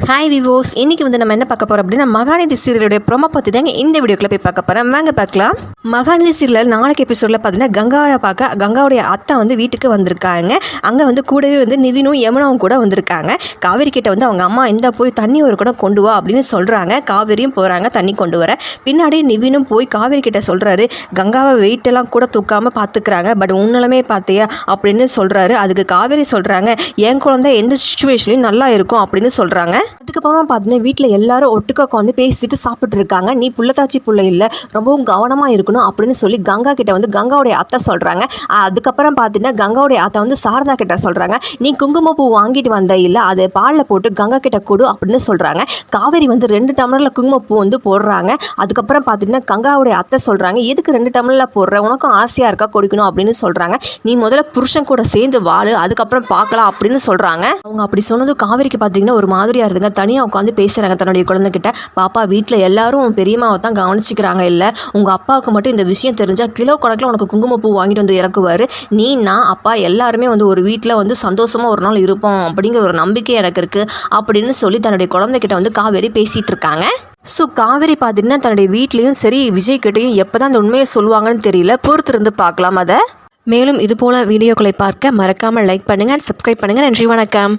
Hi விவோஸ், இன்றைக்கி வந்து நம்ம என்ன பார்க்க போகிறோம் அப்படின்னா மகாநதி சீரியலுடைய ப்ரோமோ பற்றி தாங்க இந்த வீடியோக்குள்ளே போய் பார்க்க போகிறோம். வாங்க பார்க்கலாம். மகாநதி சீரியல் நாளைக்கு எபிசோடில் பார்த்தீங்கன்னா கங்காவை பார்க்க கங்காவுடைய அத்தை வந்து வீட்டுக்கு வந்திருக்காங்க. அங்கே வந்து கூடவே வந்து நிவினும் யமுனாவும் கூட வந்திருக்காங்க. காவேரி கிட்ட வந்து அவங்க அம்மா இந்த போய் தண்ணி ஒரு கூட கொண்டு வா அப்படின்னு சொல்கிறாங்க. காவேரியும் போகிறாங்க தண்ணி கொண்டு வர. பின்னாடி நிவினும் போய் காவேரி கிட்ட சொல்கிறாரு, கங்காவை வெயிட்டெல்லாம் கூட தூக்காமல் பார்த்துக்கிறாங்க, பட் உன்னலமே பார்த்தியா அப்படின்னு சொல்கிறாரு. அதுக்கு காவேரி சொல்கிறாங்க, என் குழந்தை எந்த சுச்சுவேஷன்லையும் நல்லா இருக்கும் அப்படின்னு சொல்கிறாங்க. அதுக்கப்புறமா பார்த்தீங்கன்னா வீட்டில் எல்லாரும் ஒட்டுக்க உட்காந்து பேசிட்டு சாப்பிட்டு இருக்காங்க. நீ புள்ளத்தாச்சி புள்ள இல்லை, ரொம்பவும் கவனமாக இருக்கணும் அப்படின்னு சொல்லி கங்கா கிட்ட வந்து கங்காவுடைய அத்தை சொல்கிறாங்க. அதுக்கப்புறம் பார்த்தீங்கன்னா கங்காவுடைய அத்தை வந்து சாரதா கிட்ட சொல்கிறாங்க, நீ குங்குமப்பூ வாங்கிட்டு வந்த இல்லை, அதை பாலில் போட்டு கங்கா கிட்ட கொடு அப்படின்னு சொல்கிறாங்க. காவேரி வந்து 2 டம்ளரில் குங்குமப்பூ வந்து போடுறாங்க. அதுக்கப்புறம் பார்த்தீங்கன்னா கங்காவுடைய அத்தை சொல்கிறாங்க, எதுக்கு 2 டம்ளரில் போடுற, உனக்கும் ஆசையாக இருக்கா கொடுக்கணும் அப்படின்னு சொல்கிறாங்க. நீ முதல்ல புருஷன் கூட சேர்ந்து வாழு, அதுக்கப்புறம் பார்க்கலாம் அப்படின்னு சொல்கிறாங்க. அவங்க அப்படி சொன்னது காவேரிக்கு பார்த்தீங்கன்னா ஒரு மாதிரியாக இருந்துங்க. தனியாக உட்காந்து பேசுகிறாங்க தன்னுடைய குழந்தைகிட்ட. பாப்பா, வீட்டில் எல்லாரும் பெரியம்மாவை தான் கவனிச்சிக்கிறாங்க, இல்லை உங்கள் அப்பாவுக்கு மட்டும் இந்த விஷயம் தெரிஞ்சால் கிலோ கணக்கில் உனக்கு குங்குமப்பூ வாங்கிட்டு வந்து இறக்குவார். நான் அப்பா எல்லாருமே வந்து ஒரு வீட்டில் வந்து சந்தோஷமாக ஒரு நாள் இருப்போம் அப்படிங்கிற ஒரு நம்பிக்கை எனக்கு இருக்குது அப்படின்னு சொல்லி தன்னுடைய குழந்தைகிட்ட வந்து காவேரி பேசிகிட்டு இருக்காங்க. ஸோ காவேரி பார்த்தீங்கன்னா தன்னுடைய வீட்லேயும் சரி விஜய் கிட்டையும் எப்போ தான் அந்த உண்மையை சொல்லுவாங்கன்னு தெரியல, பொறுத்திருந்து பார்க்கலாம் அதை. மேலும் இதுபோல் வீடியோக்களை பார்க்க மறக்காமல் லைக் பண்ணுங்கள், சப்ஸ்கிரைப் பண்ணுங்கள். நன்றி, வணக்கம்.